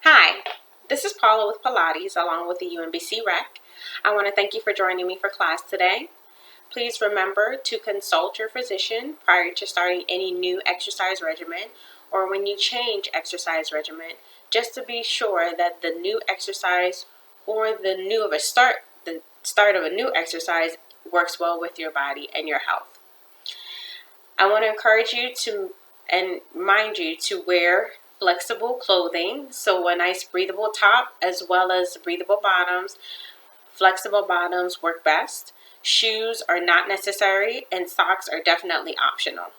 Hi, this is Paula with Pilates along with the UMBC Rec. I want to thank you for joining me for class today. Please remember to consult your physician prior to starting any new exercise regimen or when you change exercise regimen, just to be sure that the new exercise or the start of a new exercise works well with your body and your health. I want to encourage you to and mind you to wear flexible clothing, so a nice breathable top as well as breathable bottoms. Flexible bottoms work best. Shoes are not necessary and socks are definitely optional.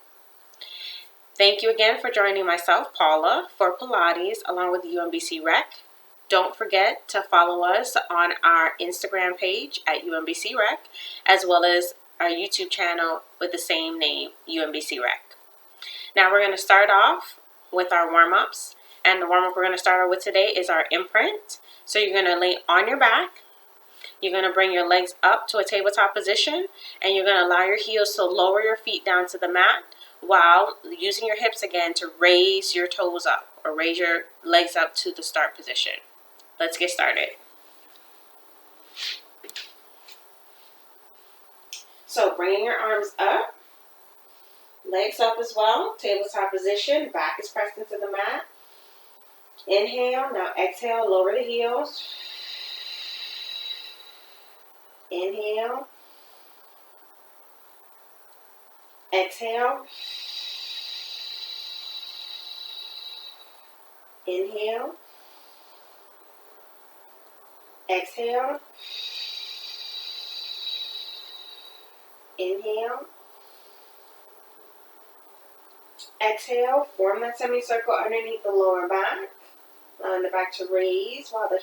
Thank you again for joining myself, Paula, for Pilates along with the UMBC Rec. Don't forget to follow us on our Instagram page at UMBC Rec, as well as our YouTube channel with the same name, UMBC Rec. Now we're going to start off with our warm-ups, and the warm-up we're going to start off with today is our imprint. So you're going to lay on your back, you're going to bring your legs up to a tabletop position, and you're going to allow your heels to lower your feet down to the mat while using your hips again to raise your toes up or raise your legs up to the start position. Let's get started. So bringing your arms up, legs up as well, tabletop position, back is pressed into the mat. Inhale, now exhale, lower the heels. Inhale. Exhale. Inhale. Exhale. Inhale. Exhale, form that semicircle underneath the lower back. Allowing the back to raise while the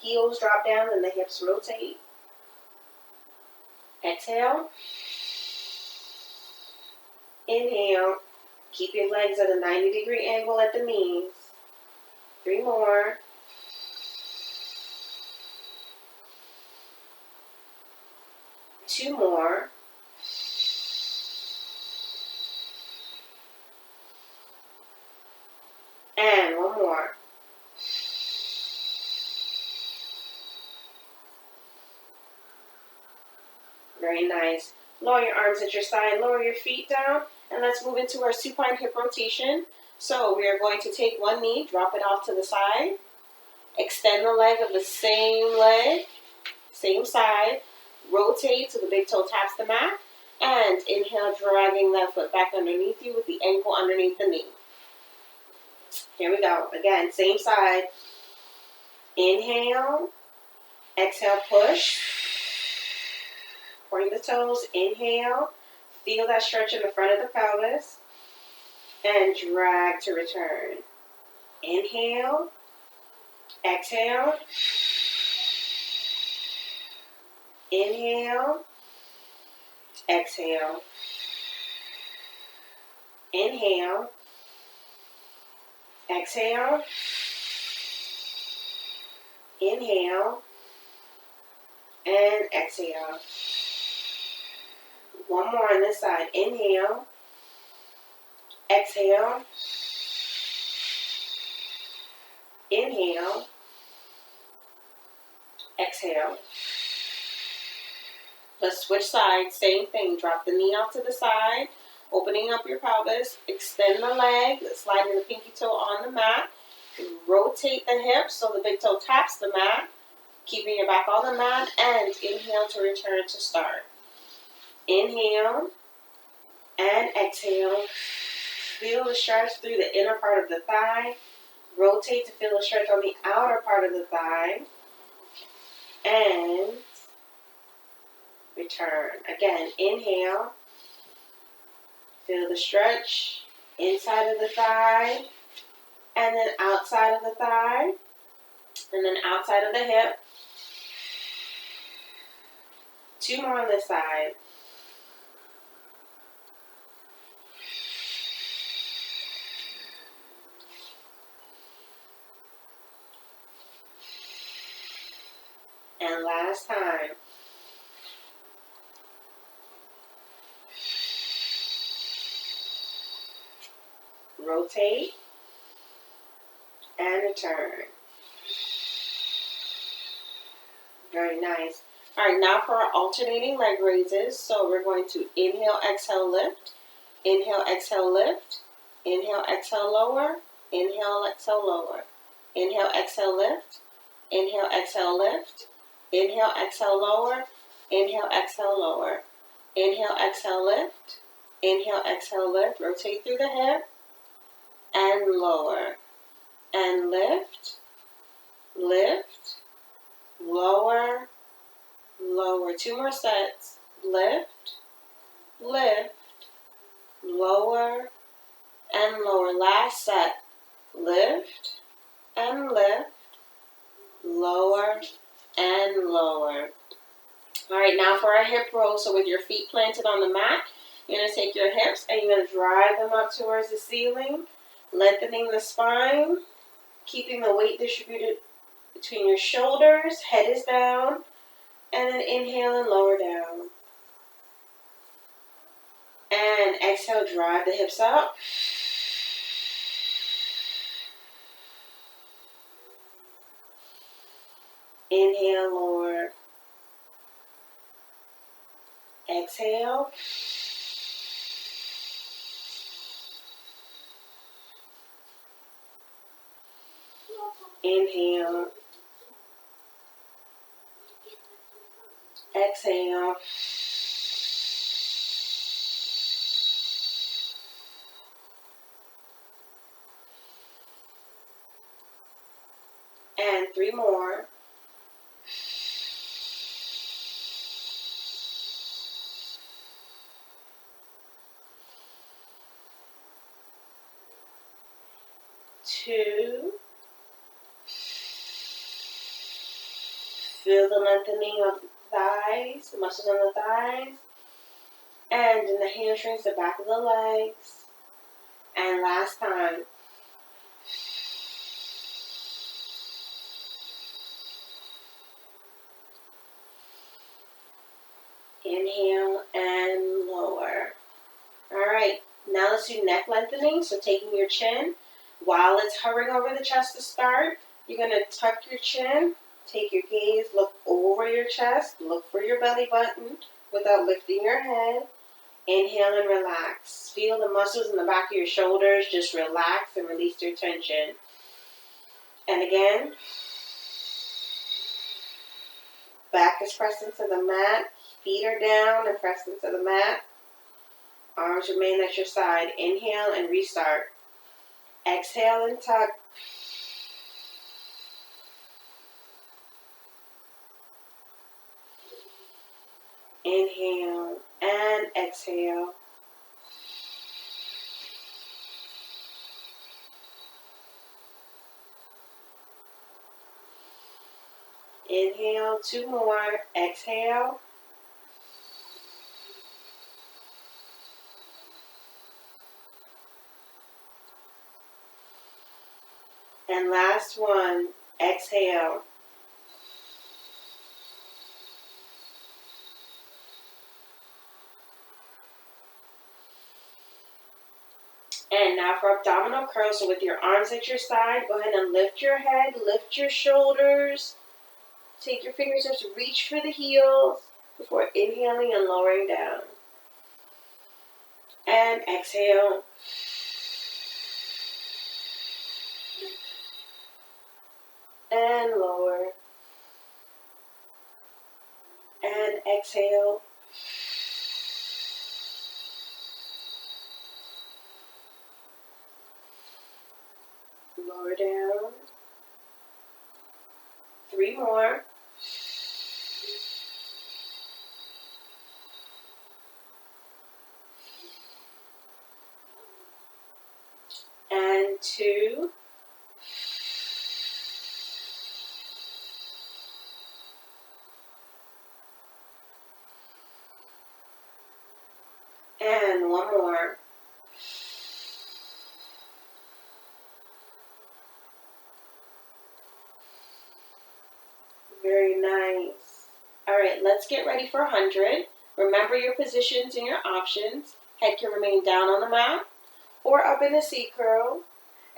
heels drop down and the hips rotate. Exhale. Inhale. Keep your legs at a 90-degree angle at the knees. 3 more. 2 more. And 1 more. Very nice. Lower your arms at your side, lower your feet down, and let's move into our supine hip rotation. So we are going to take one knee, drop it off to the side, extend the leg of the same side, rotate so the big toe taps the mat, and inhale, dragging that foot back underneath you with the ankle underneath the knee. Here we go. Again, same side. Inhale, exhale, push. Point the toes, inhale, feel that stretch in the front of the pelvis, and drag to return. Inhale, exhale, inhale, exhale, inhale, exhale, inhale, and exhale. 1 more on this side. Inhale, exhale, inhale, exhale. Let's switch sides. Same thing. Drop the knee off to the side, opening up your pelvis. Extend the leg, sliding the pinky toe on the mat. Rotate the hips so the big toe taps the mat, keeping your back on the mat, and inhale to return to start. Inhale and exhale. Feel the stretch through the inner part of the thigh. Rotate to feel the stretch on the outer part of the thigh. And return. Again, inhale. Feel the stretch inside of the thigh. And then outside of the thigh. And then outside of the hip. 2 more on this side. And last time. Rotate. and return. Very nice. All right, now for our alternating leg raises. So we're going to inhale, exhale, lift. Inhale, exhale, lift. Inhale, exhale, lower. Inhale, exhale, lower. Inhale, exhale, lift. Inhale, exhale, lift. Inhale, exhale, lower. Inhale, exhale, lower. Inhale, exhale, lift. Inhale, exhale, lift. Rotate through the hip. And lower. And lift. Lift. Lower. Lower. 2 more sets. Lift. Lift. Lower. And lower. Last set. Lift. And lift. Lower. And lower. Alright, now for our hip roll. So with your feet planted on the mat, you're going to take your hips and you're going to drive them up towards the ceiling, lengthening the spine, keeping the weight distributed between your shoulders, head is down, and then inhale and lower down. And exhale, drive the hips up. Inhale, lower. Exhale. Inhale. Exhale. And 3 more. Two. Feel the lengthening of the thighs, the muscles on the thighs, and in the hamstrings, the back of the legs. And last time. Inhale and lower. Alright, now let's do neck lengthening. So taking your chin, while it's hovering over the chest to start, you're going to tuck your chin, take your gaze, look over your chest, look for your belly button without lifting your head. Inhale and relax. Feel the muscles in the back of your shoulders. Just relax and release your tension. And again, back is pressed into the mat. Feet are down and pressed into the mat. Arms remain at your side. Inhale and restart. Exhale and tuck. Inhale and exhale. Inhale, 2 more. Exhale. And last one. Exhale. And now for abdominal curls. So with your arms at your side, go ahead and lift your head, lift your shoulders. Take your fingertips, reach for the heels before inhaling and lowering down. And exhale. And lower. And exhale. Lower down. 3 more. And 2. And 1 more. Very nice. All right, let's get ready for 100. Remember your positions and your options. Head can remain down on the mat or up in a C curl.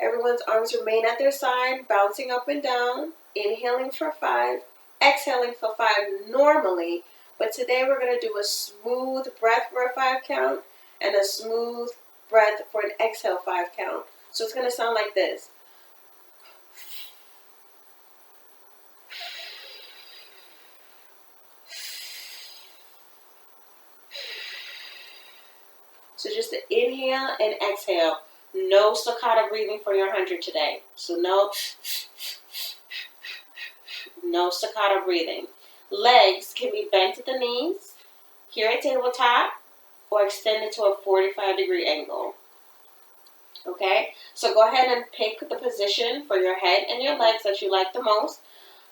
Everyone's arms remain at their side, bouncing up and down, inhaling for 5, exhaling for 5 normally. But today we're going to do a smooth breath for a 5 count and a smooth breath for an exhale 5 count. So it's going to sound like this. So just the inhale and exhale. No staccato breathing for your 100 today. So no staccato breathing. Legs can be bent at the knees, here at tabletop, or extended to a 45-degree angle. Okay? So go ahead and pick the position for your head and your legs that you like the most.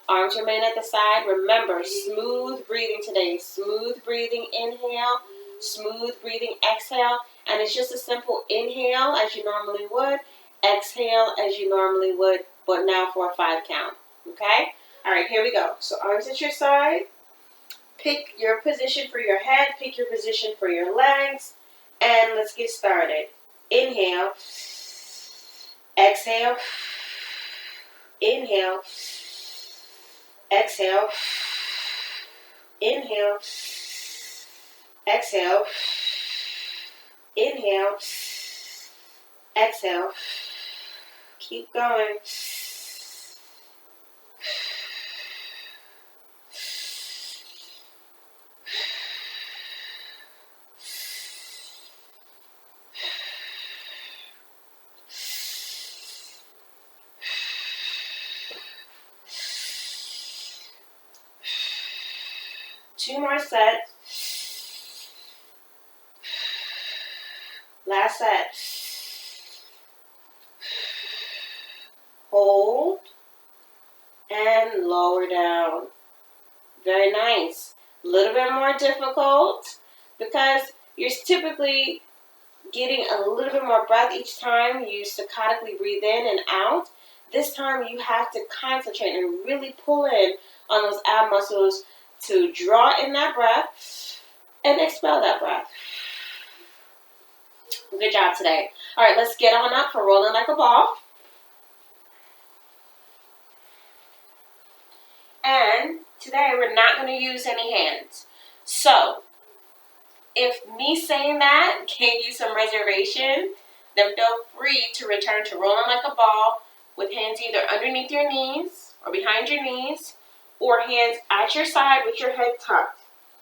Arms remain at the side. Remember, smooth breathing today. Smooth breathing, inhale. Smooth breathing, exhale. And it's just a simple inhale as you normally would. Exhale as you normally would, but now for a 5 count. Okay? All right, here we go. So arms at your side. Pick your position for your head. Pick your position for your legs. And let's get started. Inhale. Exhale. Inhale. Exhale. Inhale. Exhale. Inhale. Exhale. Keep going. Two more sets. Last set. Hold and lower down. Very nice. A little bit more difficult because you're typically getting a little bit more breath each time you staccatically breathe in and out. This time you have to concentrate and really pull in on those ab muscles to draw in that breath and expel that breath. Good job today. All right, let's get on up for rolling like a ball. And today we're not going to use any hands. So, if me saying that gave you some reservation, then feel free to return to rolling like a ball with hands either underneath your knees or behind your knees, or hands at your side with your head tucked.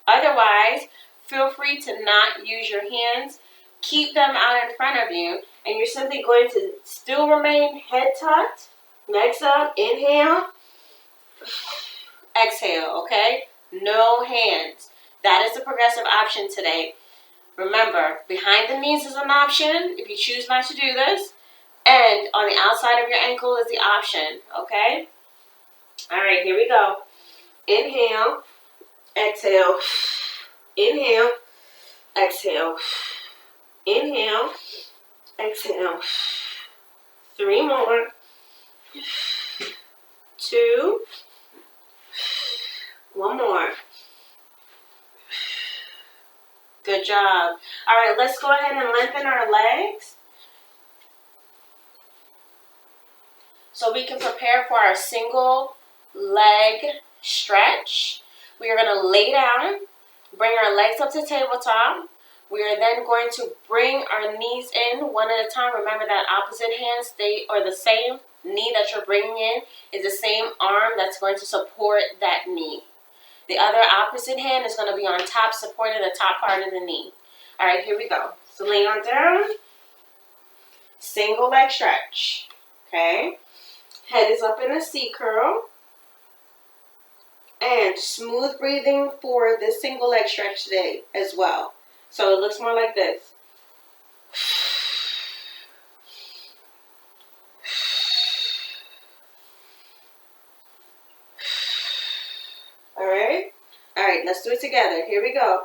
Otherwise, feel free to not use your hands. Keep them out in front of you, and you're simply going to still remain head tucked, legs up, inhale, exhale, okay? No hands. That is the progressive option today. Remember, behind the knees is an option if you choose not to do this, and on the outside of your ankle is the option, okay? All right, here we go. Inhale, exhale, inhale, exhale, inhale, exhale. 3 more. 2. 1 more. Good job. All right, let's go ahead and lengthen our legs so we can prepare for our single leg stretch. We are going to lay down, bring our legs up to tabletop. We are then going to bring our knees in one at a time. Remember that opposite hand the same knee that you're bringing in is the same arm that's going to support that knee. The other opposite hand is going to be on top, supporting the top part of the knee. All right, here we go. So lay on down. Single leg stretch. Okay. Head is up in a C curl. And smooth breathing for this single leg stretch today as well. So it looks more like this. All right? All right, let's do it together. Here we go.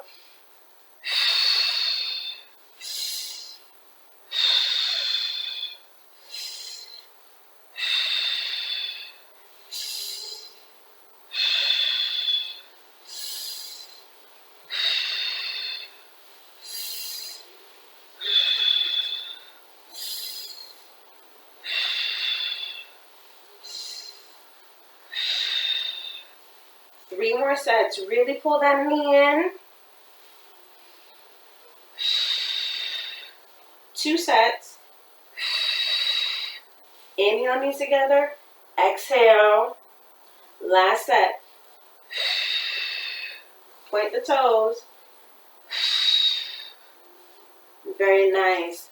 3 more sets. Really pull that knee in. 2 sets. Inhale, knees together. Exhale. Last set. Point the toes. Very nice.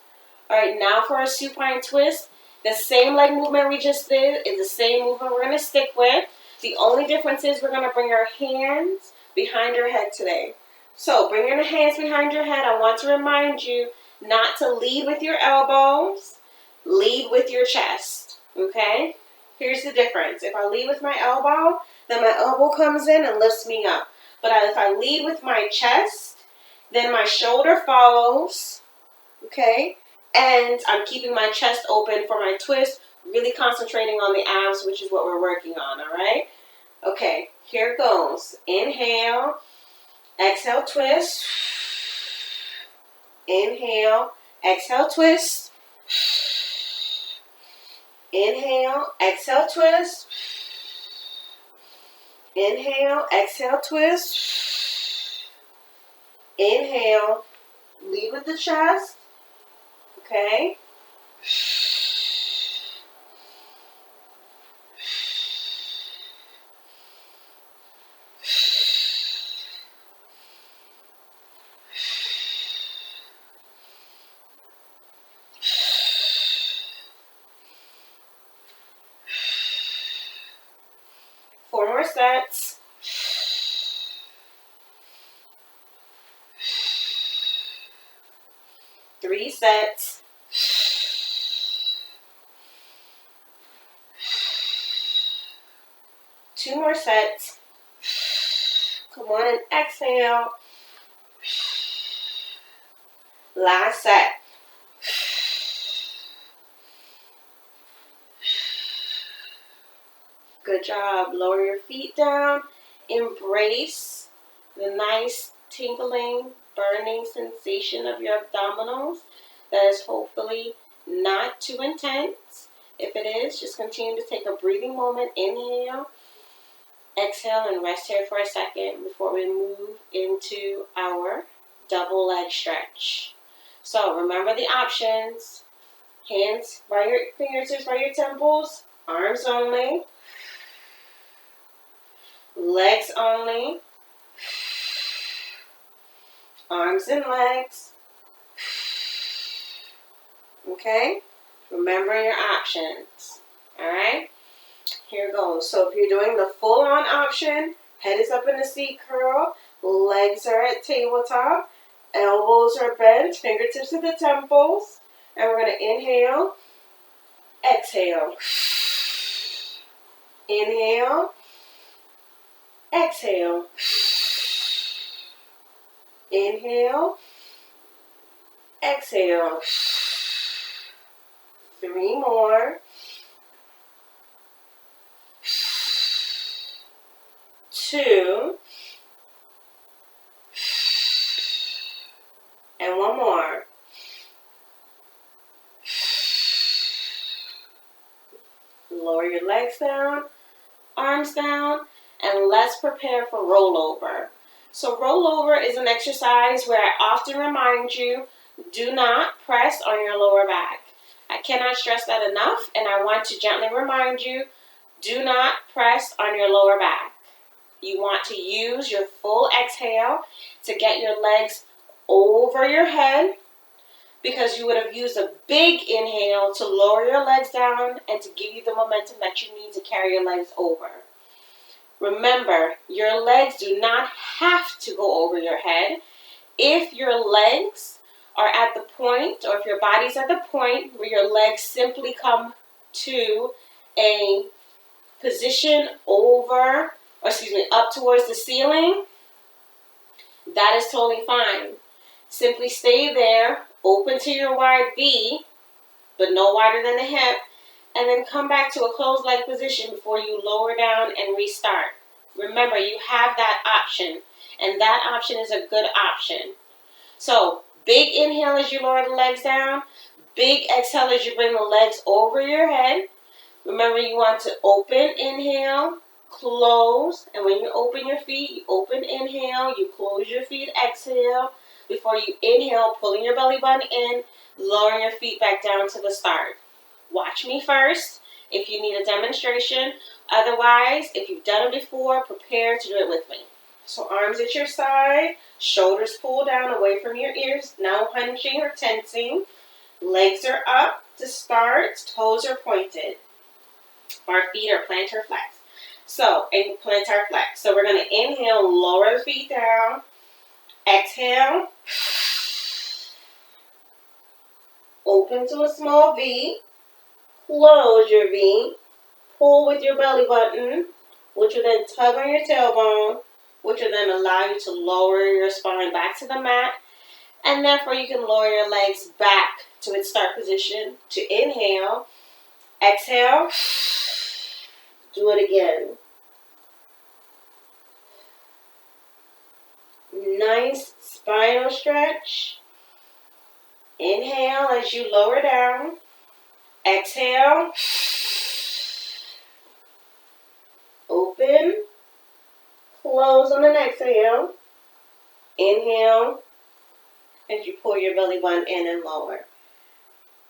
All right, now for our supine twist. The same leg movement we just did is the same movement we're going to stick with. The only difference is we're going to bring our hands behind our head today. So bring your hands behind your head. I want to remind you not to lead with your elbows. Lead with your chest, okay? Here's the difference. If I lead with my elbow, then my elbow comes in and lifts me up. But if I lead with my chest, then my shoulder follows, okay? And I'm keeping my chest open for my twist, really concentrating on the abs, which is what we're working on, all right? Okay, here it goes. Inhale, exhale, twist. Inhale, exhale, twist. Inhale, exhale, twist. Inhale, exhale, twist. Inhale, lead with the chest. Okay. Four more sets. 3 sets. 2 more sets. Come on and exhale. Last set. Good job. Lower your feet down. Embrace the nice tingling, burning sensation of your abdominals. That is hopefully not too intense. If it is, just continue to take a breathing moment. Inhale, exhale, and rest here for a second before we move into our double leg stretch. So remember the options. Hands by your fingertips, by your temples. Arms only. Legs only. Arms and legs. Okay? Remember your options. Alright? Here goes. So if you're doing the full-on option, head is up in the seat curl, legs are at tabletop, elbows are bent, fingertips to the temples, and we're going to inhale, exhale. Inhale, exhale. Inhale, exhale. 3 more. 2. And 1 more. Lower your legs down, arms down, and let's prepare for rollover. So rollover is an exercise where I often remind you, do not press on your lower back. I cannot stress that enough, and I want to gently remind you, do not press on your lower back. You want to use your full exhale to get your legs over your head, because you would have used a big inhale to lower your legs down and to give you the momentum that you need to carry your legs over. Remember, your legs do not have to go over your head. If your legs are at the point, or if your body's at the point where your legs simply come to a position up towards the ceiling, that is totally fine. Simply stay there, open to your wide V, but no wider than the hip, and then come back to a closed leg position before you lower down and restart. Remember, you have that option, and that option is a good option. So, big inhale as you lower the legs down, big exhale as you bring the legs over your head. Remember, you want to open inhale, close, and when you open your feet, you open, inhale, you close your feet, exhale. Before you inhale, pulling your belly button in, lowering your feet back down to the start. Watch me first if you need a demonstration. Otherwise, if you've done it before, prepare to do it with me. So arms at your side, shoulders pull down away from your ears, no hunching or tensing. Legs are up to start, toes are pointed. Our feet are plantar flex. So, plantar flex. So we're going to inhale, lower the feet down. Exhale. Open to a small V. Close your V. Pull with your belly button, which will then tug on your tailbone, which will then allow you to lower your spine back to the mat. And therefore you can lower your legs back to its start position to inhale. Exhale. Do it again. Nice spinal stretch. Inhale as you lower down. Exhale. Open. Close on an exhale. Inhale as you pull your belly button in and lower.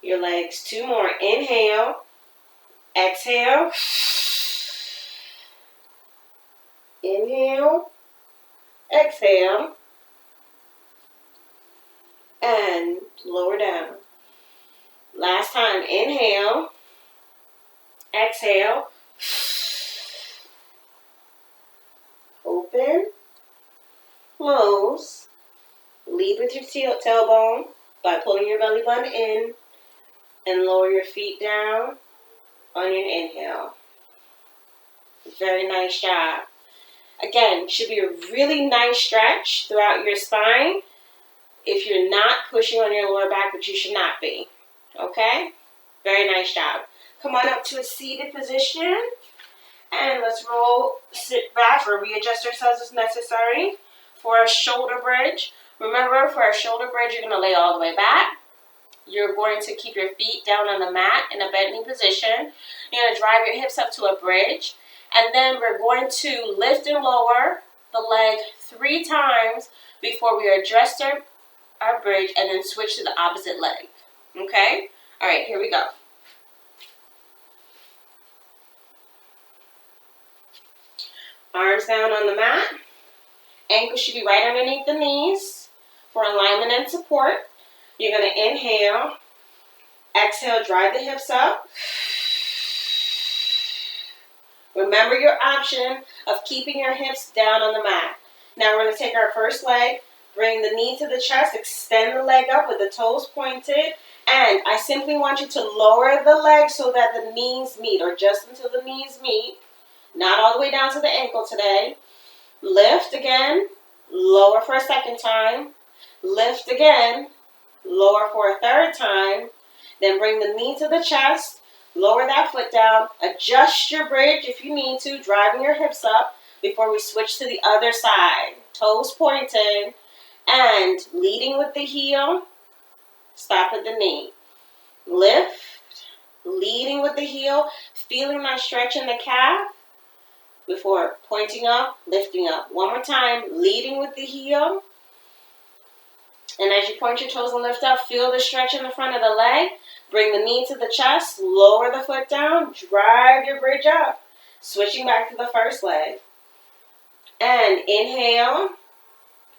Your legs, 2 more. Inhale. Exhale. Inhale. Exhale. And lower down. Last time. Inhale. Exhale. Open. Close. Lead with your tailbone by pulling your belly button in and lower your feet down on your inhale. Very nice job. Again, should be a really nice stretch throughout your spine if you're not pushing on your lower back, which you should not be. Okay? Very nice job. Come on up to a seated position. And let's sit back or readjust ourselves as necessary for our shoulder bridge. Remember, for our shoulder bridge, you're going to lay all the way back. You're going to keep your feet down on the mat in a bending position. You're going to drive your hips up to a bridge. And then we're going to lift and lower the leg 3 times before we adjust our bridge and then switch to the opposite leg. Okay? All right, here we go. Arms down on the mat. Ankles should be right underneath the knees for alignment and support. You're going to inhale. Exhale, drive the hips up. Remember your option of keeping your hips down on the mat. Now we're going to take our first leg, bring the knee to the chest, extend the leg up with the toes pointed, and I simply want you to lower the leg so that the knees meet, or just until the knees meet. Not all the way down to the ankle today. Lift again, lower for a second time. Lift again, lower for a third time. Then bring the knee to the chest, lower that foot down. Adjust your bridge if you need to, driving your hips up before we switch to the other side. Toes pointed and leading with the heel. Stop at the knee. Lift, leading with the heel, feeling that stretch in the calf. Before pointing up, lifting up. One more time, leading with the heel. And as you point your toes and lift up, feel the stretch in the front of the leg. Bring the knee to the chest, lower the foot down, drive your bridge up. Switching back to the first leg. And inhale,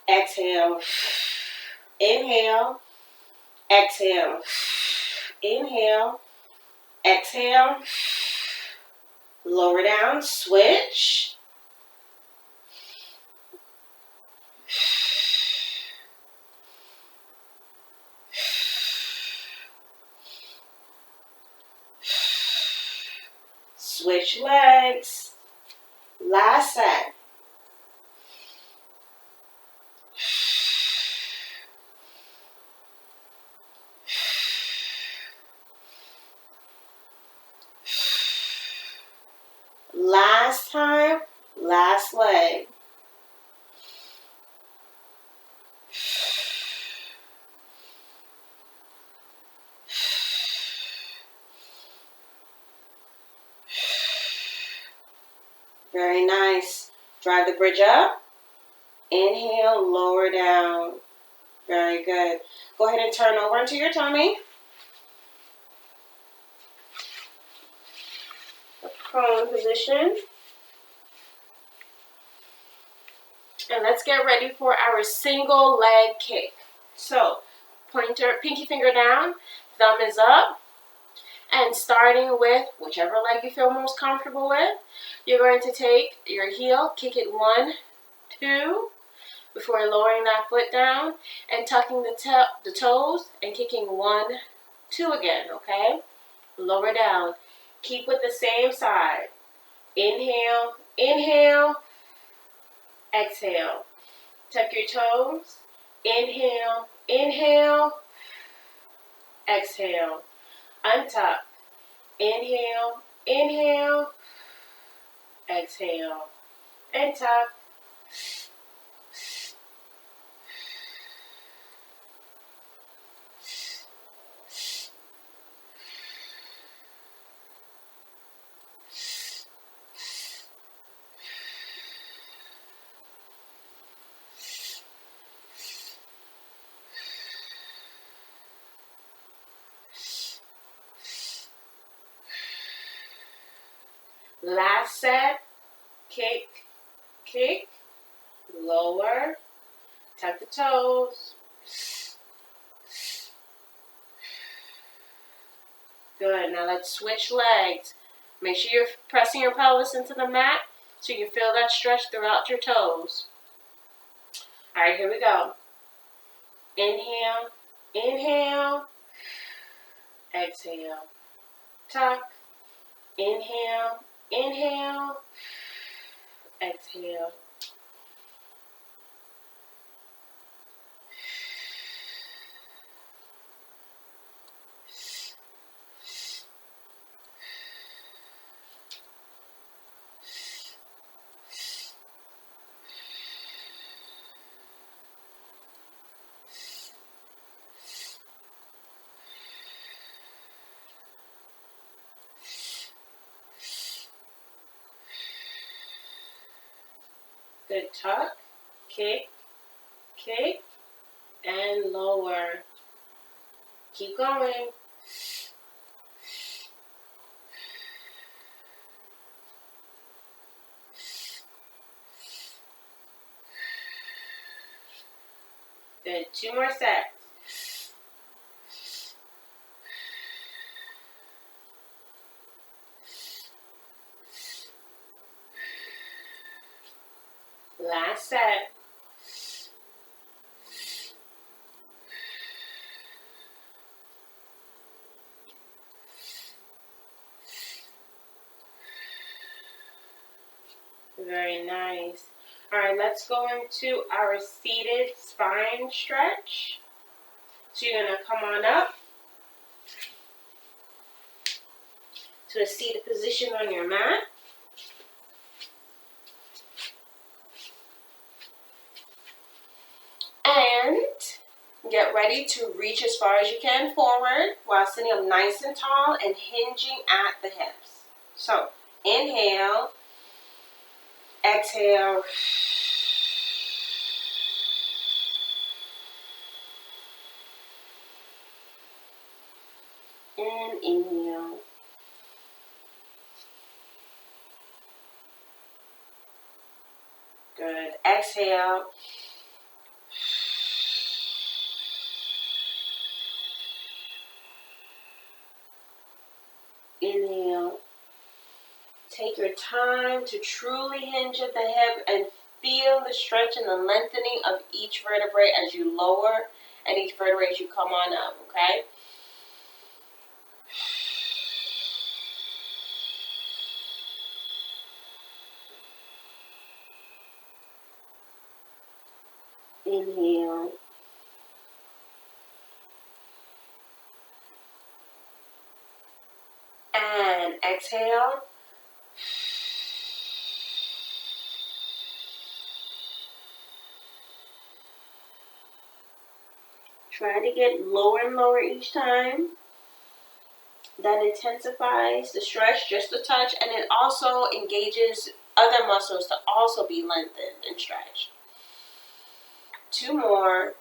exhale. Inhale, exhale. Inhale, exhale. Lower down, switch. Switch legs. Last set. Last time, last leg. Very nice. Drive the bridge up. Inhale, lower down. Very good. Go ahead and turn over into your tummy. A prone position. And let's get ready for our single leg kick. So, pinky finger down, thumb is up. And starting with whichever leg you feel most comfortable with, you're going to take your heel, kick it 1, 2, before lowering that foot down and tucking the toes and kicking 1, 2 again, okay? Lower down. Keep with the same side. Inhale, inhale, exhale. Tuck your toes. Inhale, inhale, exhale. Untuck. Inhale, inhale, exhale. And tuck. Last set, kick, kick, lower, tuck the toes. Good, now let's switch legs. Make sure you're pressing your pelvis into the mat so you can feel that stretch throughout your toes. All right, here we go. Inhale, inhale, exhale, tuck, inhale, inhale, exhale. Good, tuck, kick, kick, and lower. Keep going. Good, 2 more sets. Last set. Very nice. All right, let's go into our seated spine stretch. So you're going to come on up to a seated position on your mat. And get ready to reach as far as you can forward while sitting up nice and tall and hinging at the hips. So inhale, exhale, and inhale. Good. Exhale. Inhale. Take your time to truly hinge at the hip and feel the stretch and the lengthening of each vertebrae as you lower and each vertebrae as you come on up, okay? Inhale. And exhale. Try to get lower and lower each time. That intensifies the stretch just a touch, and it also engages other muscles to also be lengthened and stretched. 2 more.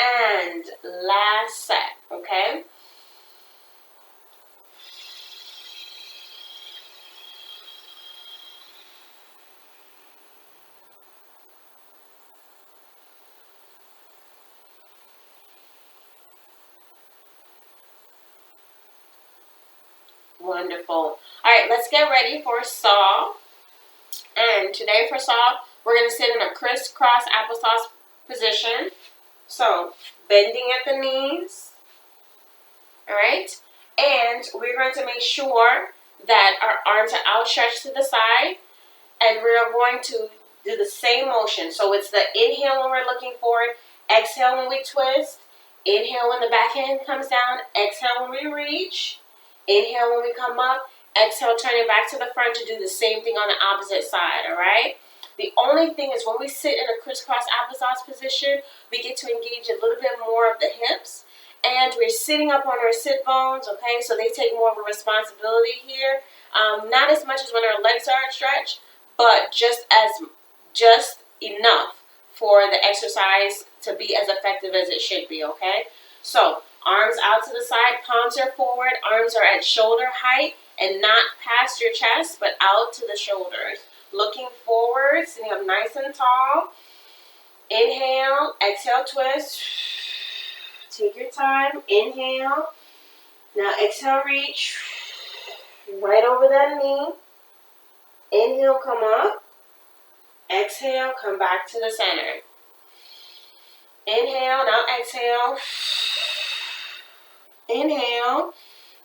And last set, okay? Wonderful. All right, let's get ready for saw. And today for saw, we're going to sit in a crisscross applesauce position. So, bending at the knees. All right? And we're going to make sure that our arms are outstretched to the side. And we're going to do the same motion. So, it's the inhale when we're looking forward, exhale when we twist, inhale when the back hand comes down, exhale when we reach, inhale when we come up, exhale, turn it back to the front to do the same thing on the opposite side, all right? The only thing is when we sit in a crisscross applesauce position, we get to engage a little bit more of the hips, and we're sitting up on our sit bones, okay? So they take more of a responsibility here. Not as much as when our legs are stretched, but just enough for the exercise to be as effective as it should be, okay? So arms out to the side, palms are forward, arms are at shoulder height and not past your chest, but out to the shoulders. Looking forward, sitting up nice and tall. Inhale, exhale, twist. Take your time, inhale. Now exhale, reach. Right over that knee. Inhale, come up. Exhale, come back to the center. Inhale, now exhale. Inhale,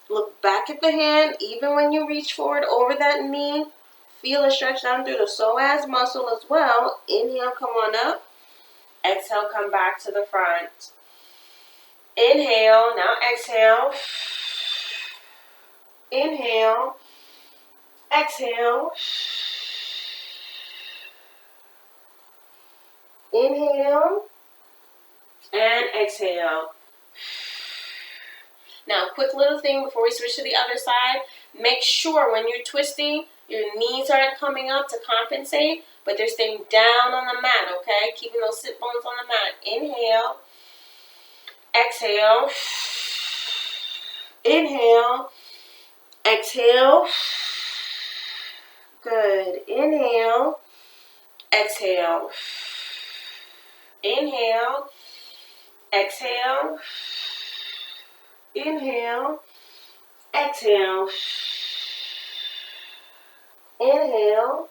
look back at the hand, even when you reach forward over that knee. Feel a stretch down through the psoas muscle as well. Inhale, come on up. Exhale, come back to the front. Inhale, now exhale. Inhale, exhale. Inhale, and exhale. Now, quick little thing before we switch to the other side. Make sure when you're twisting, your knees aren't coming up to compensate, but they're staying down on the mat, okay? Keeping those sit bones on the mat. Inhale. Exhale. Inhale. Exhale. Good. Inhale. Exhale. Inhale. Exhale. Inhale. Exhale. Inhale.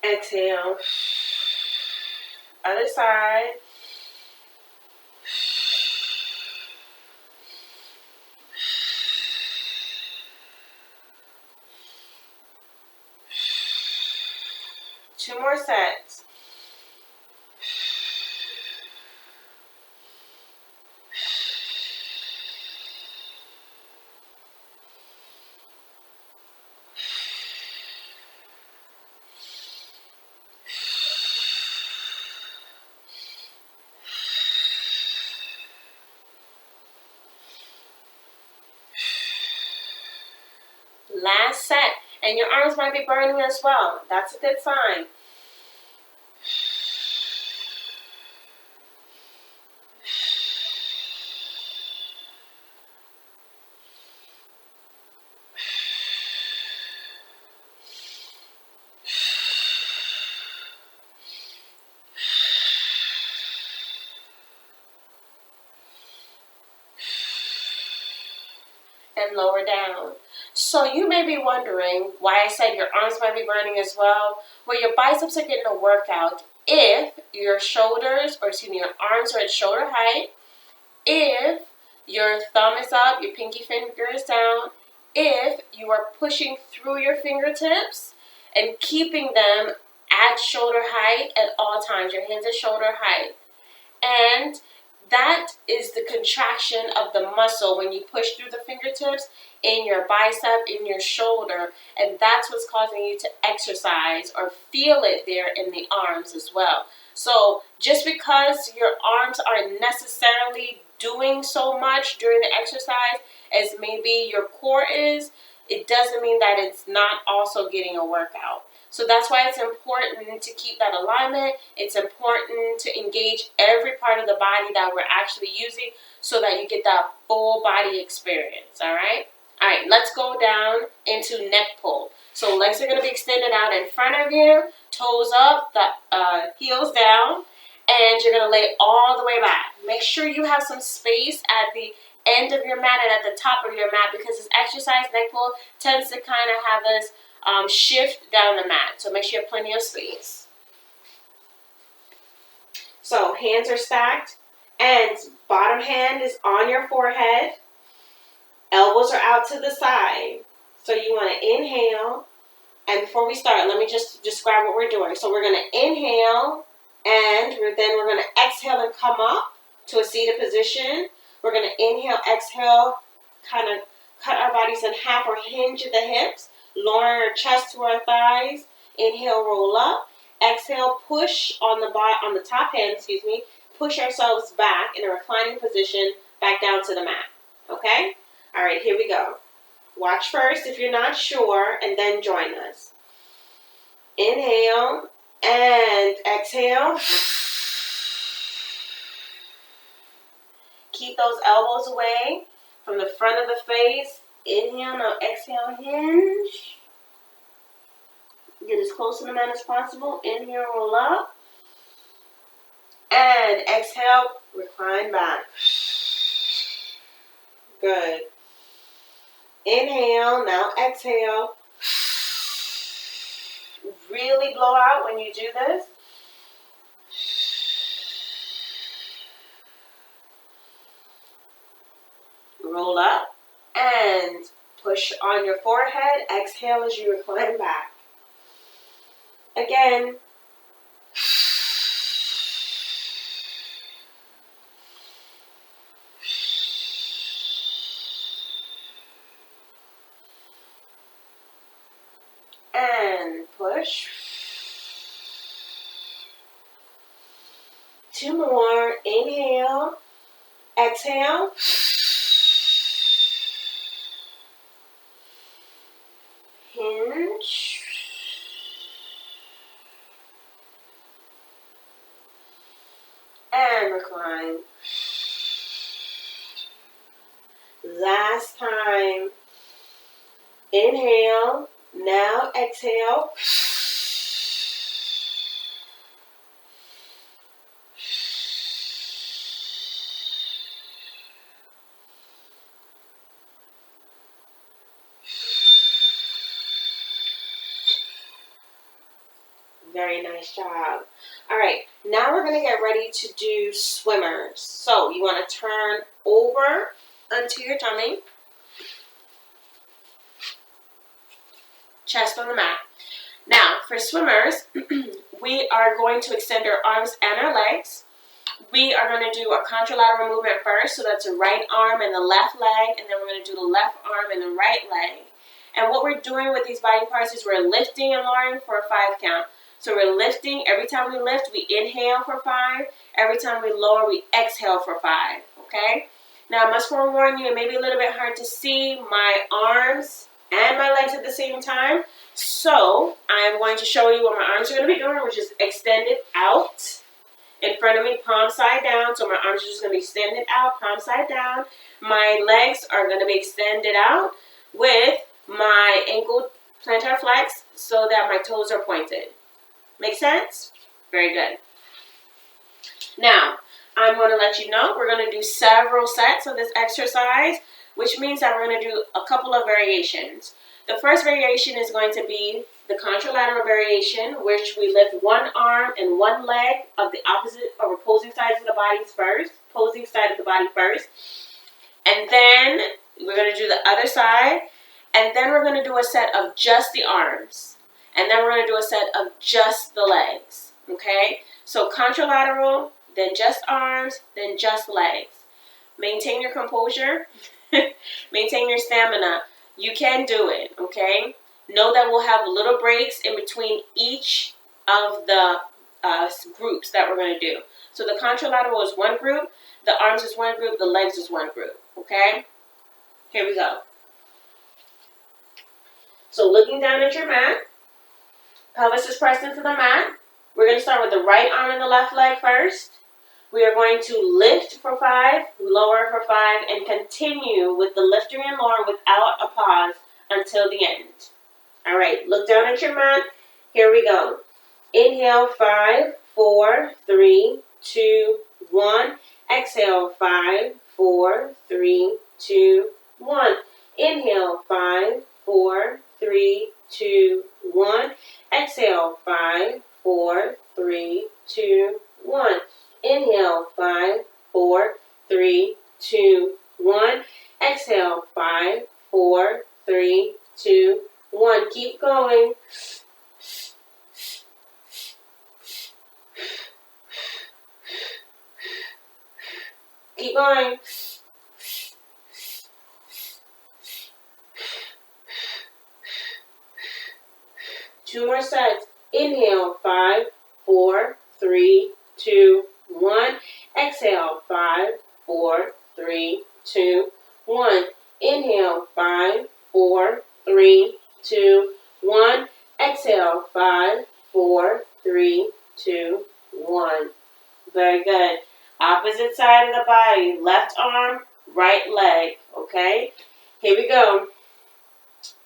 Exhale. Other side. Two more sets. Last set. And your arms might be burning as well. That's a good sign. And lower down. So you may be wondering why I said your arms might be burning as well. Well, your biceps are getting a workout if your shoulders, or excuse me, your arms are at shoulder height, if your thumb is up, your pinky finger is down, if you are pushing through your fingertips and keeping them at shoulder height at all times, your hands at shoulder height. And that is the contraction of the muscle when you push through the fingertips in your bicep, in your shoulder, and that's what's causing you to exercise or feel it there in the arms as well. So just because your arms aren't necessarily doing so much during the exercise as maybe your core is, it doesn't mean that it's not also getting a workout. So that's why it's important to keep that alignment. It's important to engage every part of the body that we're actually using so that you get that full body experience, all right? All right, let's go down into neck pull. So legs are going to be extended out in front of you, toes up, the heels down, and you're going to lay all the way back. Make sure you have some space at the end of your mat and at the top of your mat, because this exercise, neck pull, tends to kind of have us shift down the mat. So make sure you have plenty of space. So hands are stacked and bottom hand is on your forehead. Elbows are out to the side. So you want to inhale. And before we start, let me just describe what we're doing. So we're going to inhale, and then we're going to exhale and come up to a seated position. We're going to inhale, exhale, kind of cut our bodies in half or hinge at the hips. Lower our chest to our thighs. Inhale, roll up. Exhale, push on the top hand, push ourselves back in a reclining position, back down to the mat. Okay? All right, here we go. Watch first if you're not sure, and then join us. Inhale and exhale. Keep those elbows away from the front of the face. Inhale, now exhale, hinge. Get as close to the mat as possible. Inhale, roll up. And exhale, recline back. Good. Inhale, now exhale. Really blow out when you do this. Roll up and push on your forehead. Exhale as you recline back. Again. And push. 2 more. Inhale. Exhale. Hinge. And recline. Last time. Inhale. Now exhale. Very nice job. All right, now we're going to get ready to do swimmers. So you want to turn over onto your tummy. Chest on the mat. Now, for swimmers, we are going to extend our arms and our legs. We are going to do a contralateral movement first, so that's the right arm and the left leg, and then we're going to do the left arm and the right leg. And what we're doing with these body parts is we're lifting and lowering for a 5 count. So we're lifting. Every time we lift, we inhale for 5. Every time we lower, we exhale for 5. Okay? Now, I must forewarn you, it may be a little bit hard to see my arms and my legs at the same time. So I'm going to show you what my arms are going to be doing, which is extended out in front of me, palm side down. So my arms are just going to be extended out, palm side down. My legs are going to be extended out with my ankle plantar flex so that my toes are pointed. Make sense? Very good. Now, I'm going to let you know we're going to do several sets of this exercise, which means that we're going to do a couple of variations. The first variation is going to be the contralateral variation, which we lift one arm and one leg of the opposite or opposing sides of the body first. And then we're going to do the other side. And then we're going to do a set of just the arms. And then we're going to do a set of just the legs. Okay? So contralateral, then just arms, then just legs. Maintain your composure. Maintain your stamina. You can do it, okay? Know that we'll have little breaks in between each of the groups that we're going to do. So the contralateral is one group, the arms is one group, the legs is one group, okay? Here we go. So looking down at your mat, pelvis is pressed into the mat. We're going to start with the right arm and the left leg first. We are going to lift for 5, lower for 5, and continue with the lifting and lower without a pause until the end. All right, look down at your mat. Here we go. Inhale, 5, 4, 3, 2, 1. Exhale, 5, 4, 3, 2, 1. Inhale, 5, 4, 3, 2, 1. Exhale, 5, 4, 3, 2, 1. Inhale, 5, 4, 3, 2, 1. Exhale, 5, 4, 3, 2, 1. Keep going. Keep going. Two more sets. Inhale, 5, 4, 3, 2, 1. Exhale, 5, 4, 3, 2, 1. Inhale, 5, 4, 3, 2, 1. Exhale, 5, 4, 3, 2, 1. Very good. Opposite side of the body. Left arm, right leg. Okay? Here we go.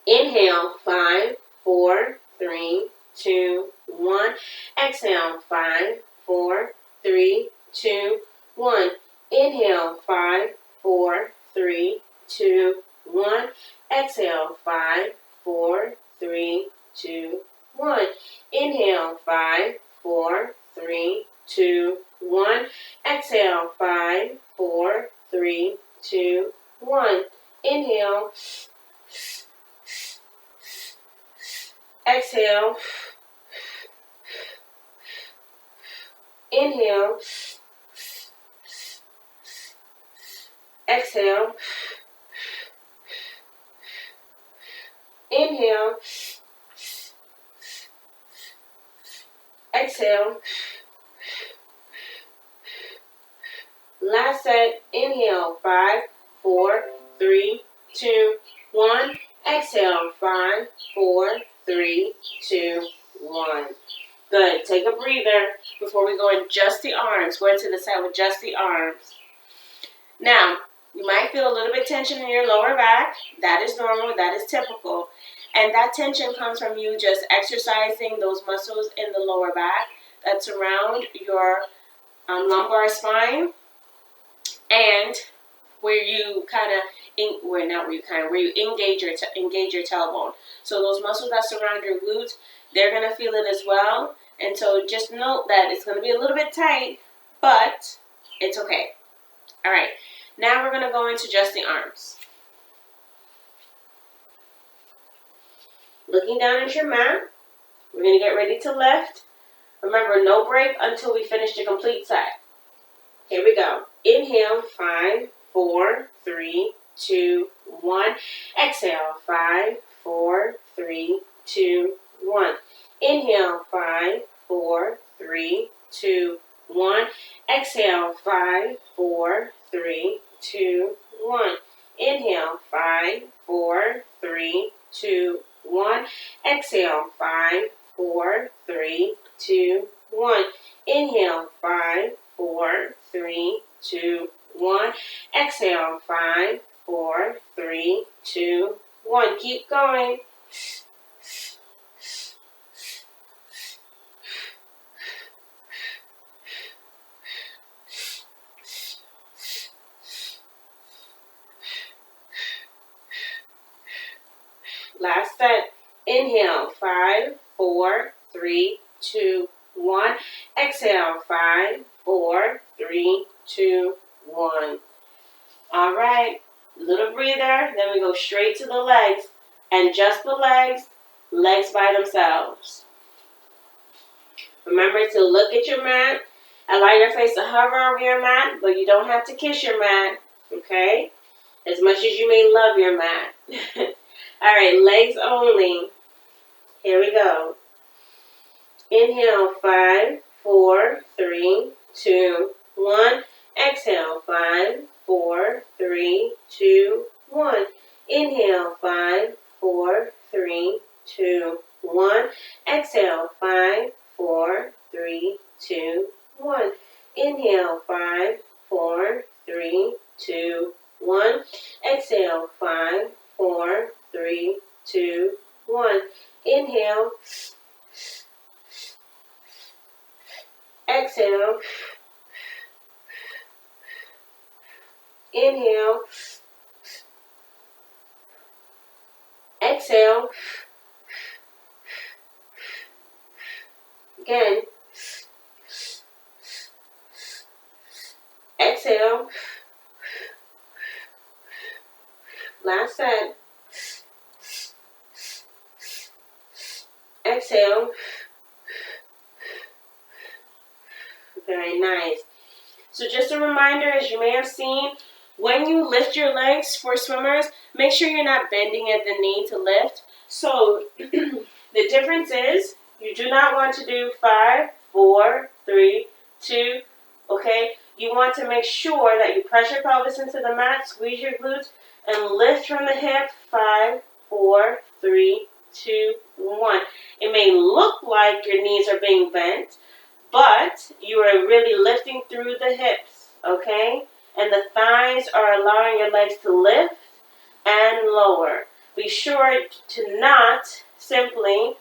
Inhale, 5, 4, 3, 2, 1. Exhale, 5, 4, 3, 2, 1. Inhale, 5, 4, 3, 2, 1. Exhale, 5, 4, 3, 2, 1. Inhale, 5, 4, 3, 2, 1. Exhale, 5, 4, 3, 2, 1. Inhale. Exhale. Inhale. Exhale. Inhale. Exhale. Last set. Inhale. 5, 4, 3, 2, 1. Exhale. 5, 4, 3, 2, 1. Good. Take a breather before we go in just the arms. Go into the side with just the arms. Now, you might feel a little bit tension in your lower back. That is normal. That is typical. And that tension comes from you just exercising those muscles in the lower back that surround your lumbar spine, and where you where you engage your tailbone. So those muscles that surround your glutes, they're gonna feel it as well. And so just note that it's gonna be a little bit tight, but it's okay. All right, now we're gonna go into just the arms. Looking down at your mat, we're gonna get ready to lift. Remember, no break until we finish the complete set. Here we go. Inhale, 5, 4, 3, 2, 1. Exhale, 5, 4, 3, 2, 1. Inhale, 5, 4, 3, 2, 1. Exhale, 5, 4, 3, 2, 1. Inhale, 5, 4, 3, 2, 1. Exhale, 5, 4, 3, 2, 1. Inhale, 5, 4, 3, 2, 1. Exhale, 5, 4, 3, 2, 1. Keep going. Last set. Inhale, 5, 4, 3, 2, 1. Exhale, 5, 4, 3, 2, 1. All right, little breather. Then we go straight to the legs, and just the legs by themselves. Remember to look at your mat Allow your face to hover over your mat, but you don't have to kiss your mat, okay? As much as you may love your mat. All right, legs only. Here we go. Inhale, 5, 4, 3, 2, 1. Exhale, 5, 4, 3, 2, 1. Inhale, 5, 4, 3, 2, 1. Exhale, 5, 4, 3, 2, 1. Inhale, 5, 4, 3, 2, 1. Exhale, 5, 4, 3, 2, 1. Inhale. Exhale. Inhale. Exhale. Again. Exhale. Last set. Exhale. Very nice. So just a reminder, as you may have seen, when you lift your legs for swimmers, make sure you're not bending at the knee to lift. So the difference is you do not want to do 5, 4, 3, 2, okay? You want to make sure that you press your pelvis into the mat, squeeze your glutes, and lift from the hip. 5, 4, 3, 2, 1. It may look like your knees are being bent, but you are really lifting through the hips, okay? And the thighs are allowing your legs to lift and lower. Be sure to not simply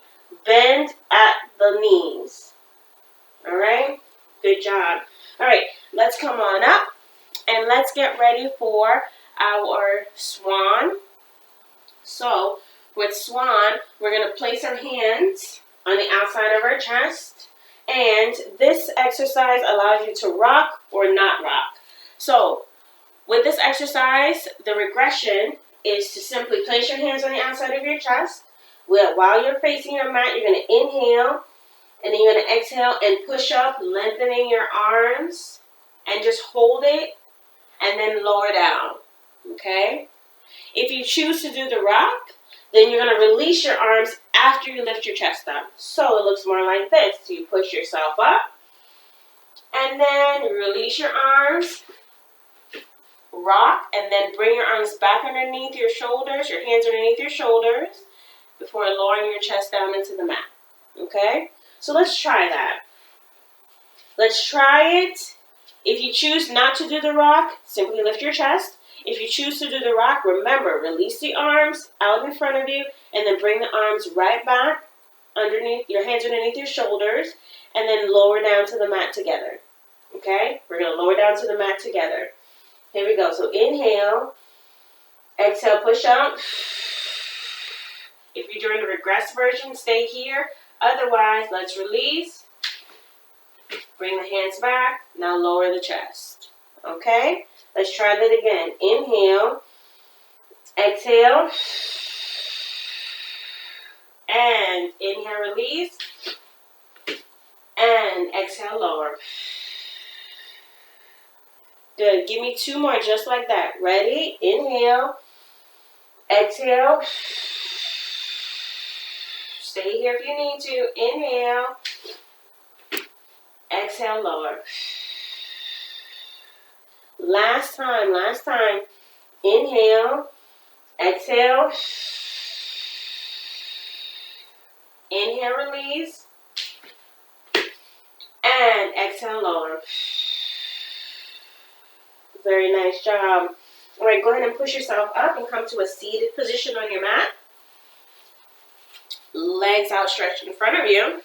bend at the knees. All right? Good job. All right, let's come on up and let's get ready for our swan. So with swan, we're going to place our hands on the outside of our chest. And this exercise allows you to rock or not rock. So with this exercise, the regression is to simply place your hands on the outside of your chest. While you're facing your mat, you're going to inhale, and then you're going to exhale and push up, lengthening your arms, and just hold it, and then lower down, okay? If you choose to do the rock, then you're going to release your arms after you lift your chest up. So it looks more like this. So you push yourself up, and then release your arms, rock, and then bring your arms back underneath your shoulders, your hands underneath your shoulders, before lowering your chest down into the mat, okay? So let's try that. Let's try it. If you choose not to do the rock, simply lift your chest. If you choose to do the rock, remember, release the arms out in front of you, and then bring the arms right back underneath, your hands underneath your shoulders, and then lower down to the mat together, okay? We're going to lower down to the mat together. Here we go. So inhale, exhale, push up. If you're doing the regress version, stay here. Otherwise, let's release. Bring the hands back. Now lower the chest. Okay? Let's try that again. Inhale. Exhale. And inhale, release. And exhale, lower. Good. Give me 2 more just like that. Ready? Inhale. Exhale. Stay here if you need to. Inhale. Exhale, lower. Last time. Inhale. Exhale. Inhale, release. And exhale, lower. Very nice job. All right, go ahead and push yourself up and come to a seated position on your mat. Legs outstretched in front of you.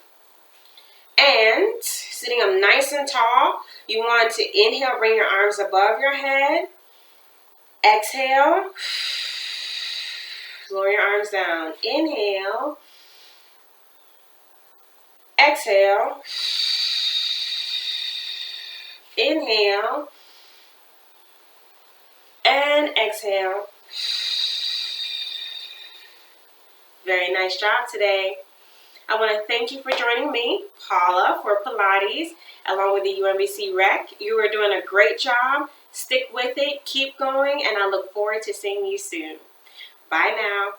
And sitting up nice and tall, you want to inhale, bring your arms above your head. Exhale. Lower your arms down. Inhale. Exhale. Inhale. And exhale. Very nice job today. I want to thank you for joining me, Paula, for Pilates, along with the UMBC Rec. You are doing a great job. Stick with it, keep going, and I look forward to seeing you soon. Bye now.